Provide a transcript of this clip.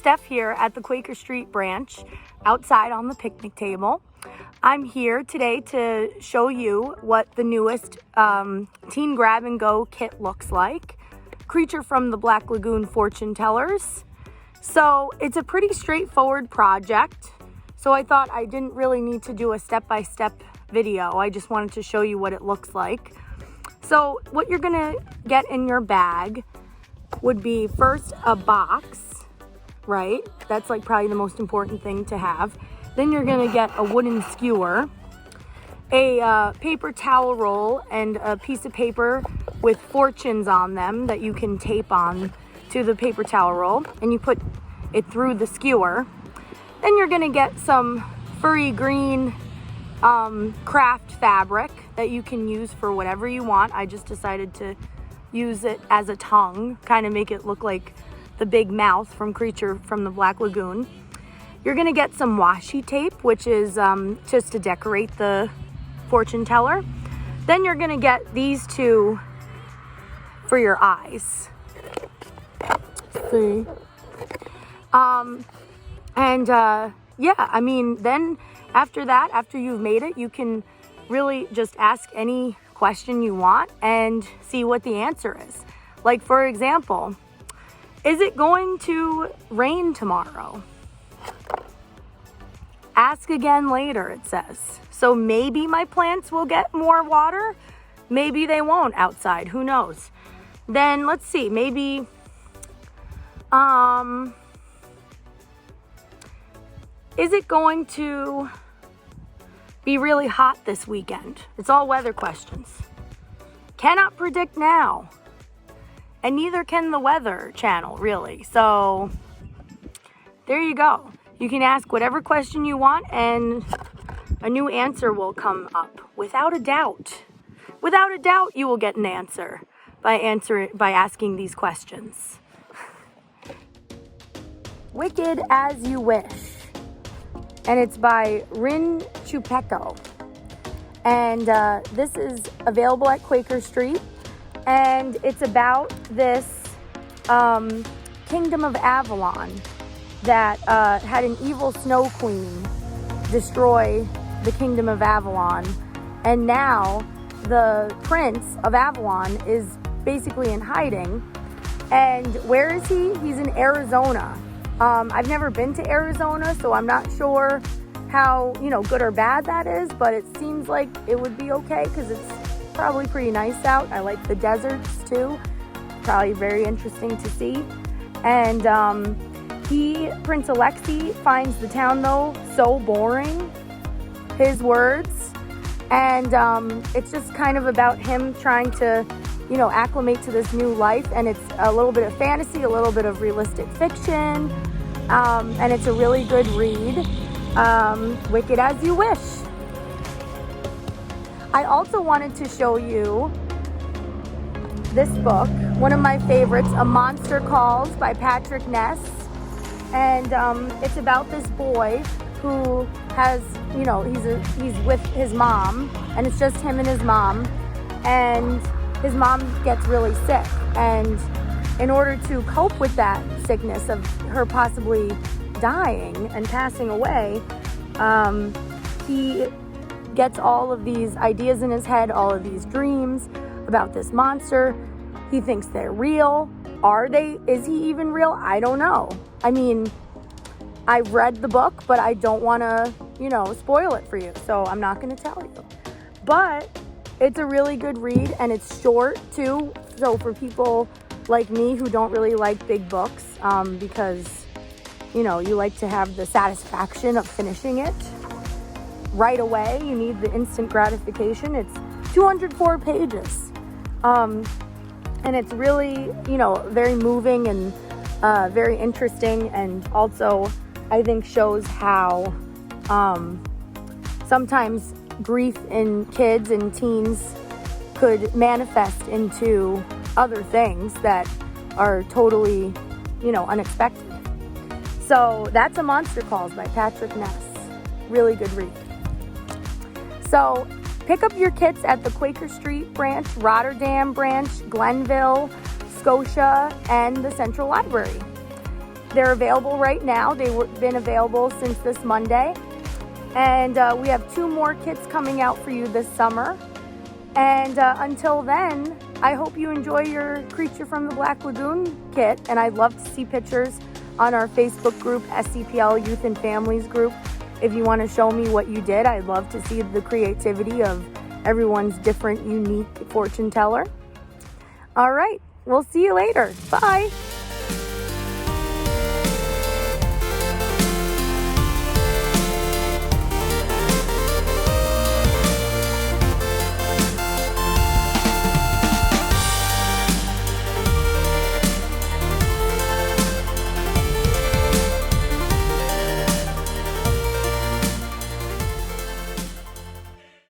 Steph here at the Quaker Street branch outside on the picnic table. I'm here today to show you what the newest Teen Grab and Go kit looks like. Creature from the Black Lagoon fortune tellers. So it's a pretty straightforward project. So I thought I didn't really need to do a step-by-step video. I just wanted to show you what it looks like. So what you're gonna get in your bag would be first a box, right? That's like probably the most important thing to have. Then you're gonna get a wooden skewer, a paper towel roll, and a piece of paper with fortunes on them that you can tape on to the paper towel roll, and you put it through the skewer. Then you're gonna get some furry green craft fabric that you can use for whatever you want. I just decided to use it as a tongue, kind of make it look like the big mouth from Creature from the Black Lagoon. You're gonna get some washi tape, which is just to decorate the fortune teller. Then you're gonna get these two for your eyes. See? Yeah, I mean, then after that, after you've made it, you can really just ask any question you want and see what the answer is. Like, for example, is it going to rain tomorrow? Ask again later, it says. So maybe my plants will get more water. Maybe they won't outside. Who knows? Then let's see, maybe, is it going to be really hot this weekend? It's all weather questions. Cannot predict now. And neither can the Weather Channel, really. So there you go. You can ask whatever question you want and a new answer will come up. Without a doubt. Without a doubt, you will get an answer by asking these questions. Wicked as You Wish. And it's by Rin Chupeco. And this is available at Quaker Street. And it's about this Kingdom of Avalon that had an evil snow queen destroy the Kingdom of Avalon. And now the Prince of Avalon is basically in hiding. And where is he? He's in Arizona. I've never been to Arizona, so I'm not sure how, good or bad that is, but it seems like it would be okay because it's probably pretty nice out. I like the deserts too. Probably very interesting to see. And Prince Alexei, finds the town though so boring, his words. And it's just kind of about him trying to, acclimate to this new life. And it's a little bit of fantasy, a little bit of realistic fiction. And it's a really good read. Wicked as You Wish. I also wanted to show you this book, one of my favorites, A Monster Calls by Patrick Ness. And it's about this boy who has, he's with his mom, and it's just him and his mom. And his mom gets really sick. And in order to cope with that sickness of her possibly dying and passing away, he gets all of these ideas in his head, all of these dreams about this monster. He thinks they're real. Are they? Is he even real? I don't know. I mean, I've read the book, but I don't want to, spoil it for you. So I'm not going to tell you. But it's a really good read, and it's short too. So for people like me who don't really like big books, because, you like to have the satisfaction of finishing it right away. You need the instant gratification. It's 204 pages. And it's really, very moving and very interesting, and also I think shows how sometimes grief in kids and teens could manifest into other things that are totally, unexpected. So that's A Monster Calls by Patrick Ness. Really good read. So pick up your kits at the Quaker Street branch, Rotterdam branch, Glenville, Scotia, and the Central Library. They're available right now. They've been available since this Monday. And we have 2 more kits coming out for you this summer. And until then, I hope you enjoy your Creature from the Black Lagoon kit. And I'd love to see pictures on our Facebook group, SCPL Youth and Families group. If you want to show me what you did, I'd love to see the creativity of everyone's different, unique fortune teller. All right, we'll see you later. Bye.